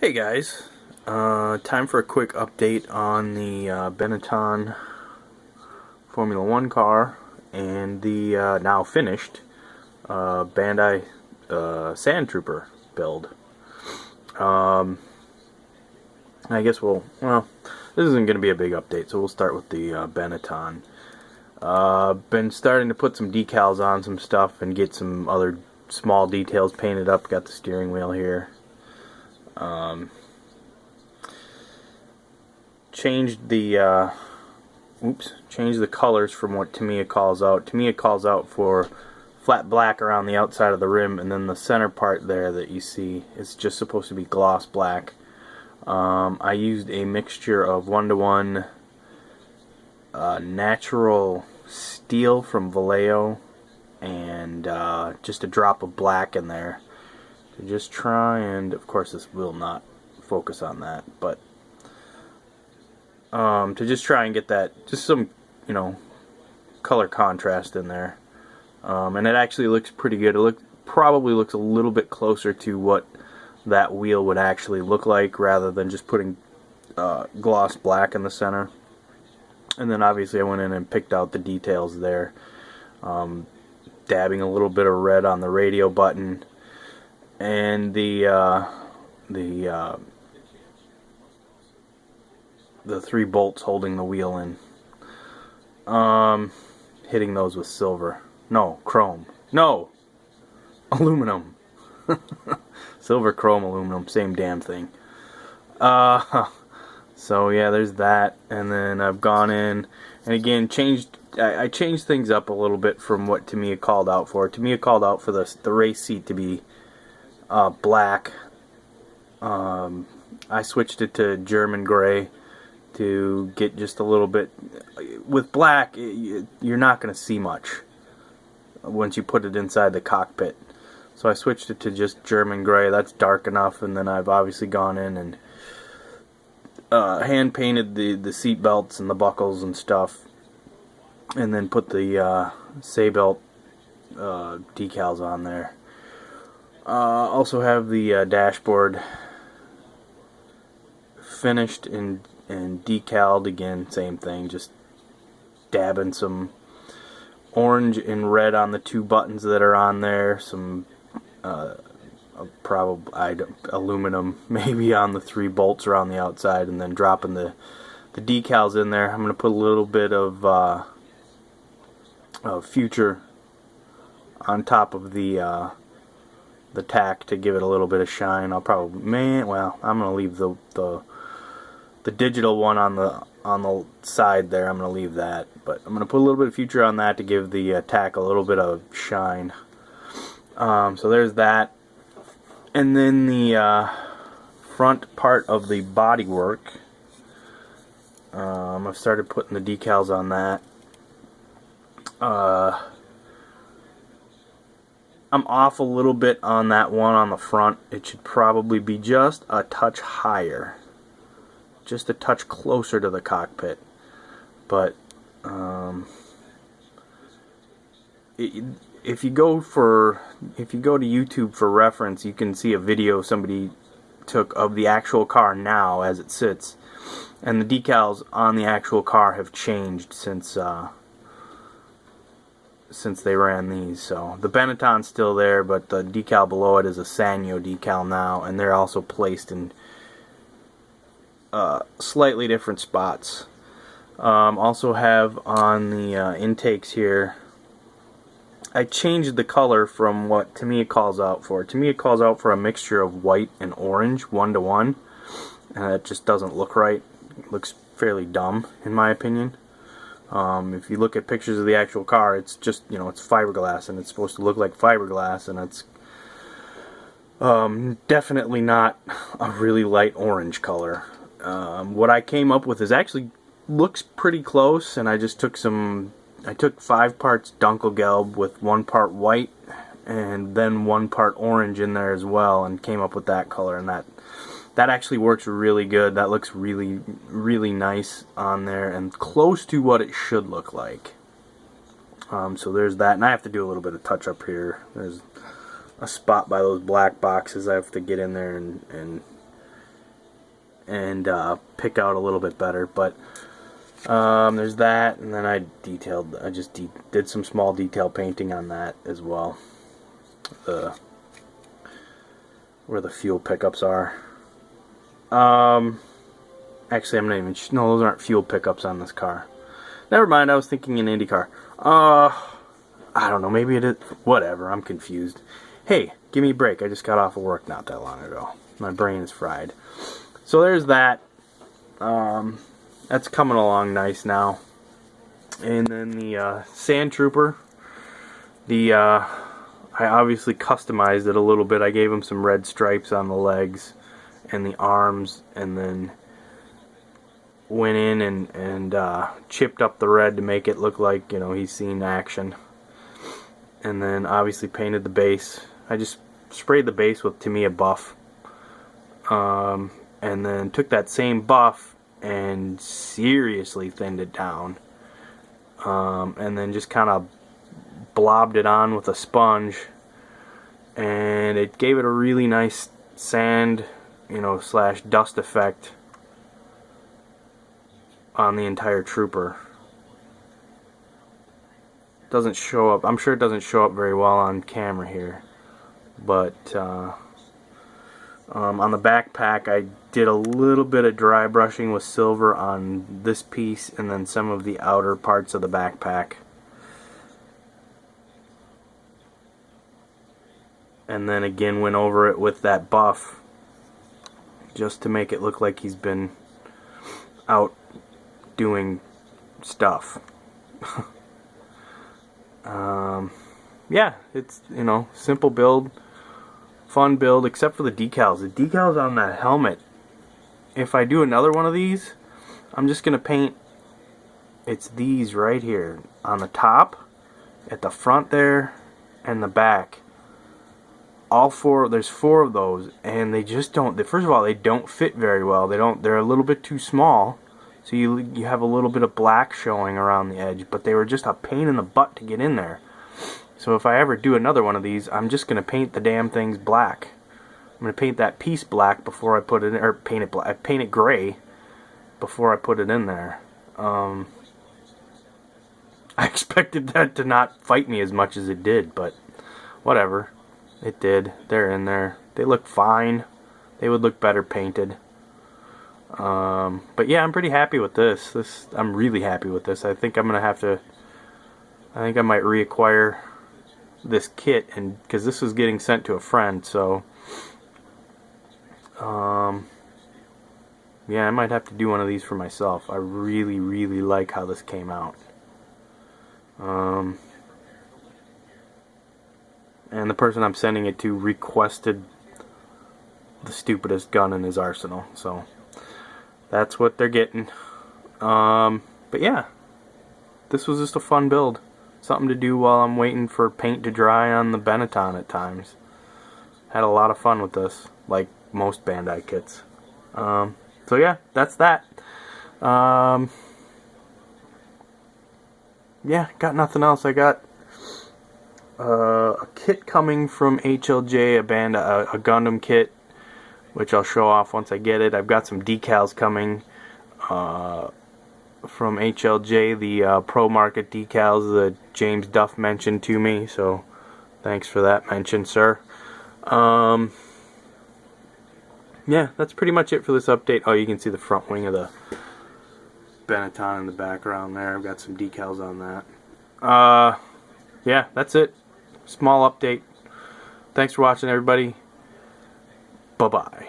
Hey guys, time for a quick update on the Benetton Formula One car and the now finished Bandai Sandtrooper build. I guess this isn't going to be a big update, so we'll start with the Benetton. Been starting to put some decals on some stuff and get some other small details painted up. Got the steering wheel here. Changed the colors from what Tamiya calls out. Tamiya calls out for flat black around the outside of the rim, and then the center part there that you see is just supposed to be gloss black. I used a mixture of 1:1 natural steel from Vallejo and just a drop of black in there to just try and, of course this will not focus on that, but to just try and get that, just some, color contrast in there. And it actually looks pretty good. It probably looks a little bit closer to what that wheel would actually look like, rather than just putting gloss black in the center. And then obviously I went in and picked out the details there, dabbing a little bit of red on the radio button and the 3 bolts holding the wheel in. Hitting those with silver. No, chrome. No! Aluminum. Silver, chrome, aluminum, same damn thing. So yeah, there's that. And then I've gone in and again I changed things up a little bit from what Tamiya called out for. Tamiya called out for the race seat to be black. I switched it to German gray to get just a little bit. With black, you're not going to see much once you put it inside the cockpit. So I switched it to just German gray. That's dark enough. And then I've obviously gone in and hand painted the seat belts and the buckles and stuff, and then put the Say-Belt decals on there. Also have the dashboard finished and decaled again, same thing, just dabbing some orange and red on the 2 buttons that are on there, some aluminum maybe on the 3 bolts around the outside, and then dropping the decals in there. I'm going to put a little bit of Future on top of the tack to give it a little bit of shine. I'll probably, I'm going to leave the digital one on the side there. I'm going to leave that, but I'm going to put a little bit of Future on that to give the tack a little bit of shine. So there's that. And then the front part of the bodywork, I've started putting the decals on that. I'm off a little bit on that one on the front. It should probably be just a touch higher, just a touch closer to the cockpit. But if you go to YouTube for reference, you can see a video somebody took of the actual car now as it sits, and the decals on the actual car have changed since they ran these. So the Benetton's still there, but the decal below it is a Sanyo decal now, and they're also placed in slightly different spots. Also have on the intakes here, I changed the color from what Tamiya calls out for. Tamiya calls out for a mixture of white and orange, 1:1, and it just doesn't look right. It looks fairly dumb, in my opinion. If you look at pictures of the actual car, it's just, it's fiberglass, and it's supposed to look like fiberglass, and it's definitely not a really light orange color. What I came up with is actually looks pretty close, and I just took 5 parts Dunkelgelb with 1 part white and then 1 part orange in there as well, and came up with that color, and that actually works really good. That looks really, really nice on there and close to what it should look like. So there's that, and I have to do a little bit of touch up here. There's a spot by those black boxes I have to get in there and and pick out a little bit better. But there's that, and then I just did some small detail painting on that as well. Where the fuel pickups are. Actually, I'm not even. No, those aren't fuel pickups on this car. Never mind. I was thinking an Indy car. I don't know. Maybe it is. Whatever. I'm confused. Hey, give me a break. I just got off of work not that long ago. My brain is fried. So there's that. That's coming along nice now. And then the Sandtrooper. I obviously customized it a little bit. I gave him some red stripes on the legs and the arms, and then went in and chipped up the red to make it look like, you know, he's seen action. And then obviously painted the base. I just sprayed the base with, to me, a buff. And then took that same buff and seriously thinned it down. And then just kind of blobbed it on with a sponge. And it gave it a really nice sand, you know, slash dust effect on the entire Trooper. Doesn't show up. I'm sure it doesn't show up very well on camera here, but on the backpack I did a little bit of dry brushing with silver on this piece and then some of the outer parts of the backpack, and then again went over it with that buff just to make it look like he's been out doing stuff. Yeah, it's, you know, simple build, fun build, except for the decals. The decals on that helmet, if I do another one of these, I'm just going to paint, it's these right here, on the top, at the front there, and the back. All four, there's 4 of those, and they just don't, first of all, they don't fit very well. They're a little bit too small. So you have a little bit of black showing around the edge, but they were just a pain in the butt to get in there. So if I ever do another one of these, I'm just going to paint the damn things black. I'm going to paint that piece black before I put it in, or paint it black. I paint it gray before I put it in there. I expected that to not fight me as much as it did, but whatever. It did. They're in there. They look fine. They would look better painted. But yeah, I'm pretty happy with this. I'm really happy with this. I think I'm gonna have to. I think I might reacquire this kit, and because this was getting sent to a friend, so yeah, I might have to do one of these for myself. I really, really like how this came out. And the person I'm sending it to requested the stupidest gun in his arsenal, so that's what they're getting. But yeah, this was just a fun build. Something to do while I'm waiting for paint to dry on the Benetton at times. Had a lot of fun with this, like most Bandai kits. So yeah, that's that. Yeah, got nothing else. I got a kit coming from HLJ, a Gundam kit, which I'll show off once I get it. I've got some decals coming from HLJ, the Pro Market decals that James Duff mentioned to me, so thanks for that mention, sir. Yeah, that's pretty much it for this update. Oh, you can see the front wing of the Benetton in the background there. I've got some decals on that. Yeah, that's it. Small update. Thanks for watching, everybody. Bye-bye.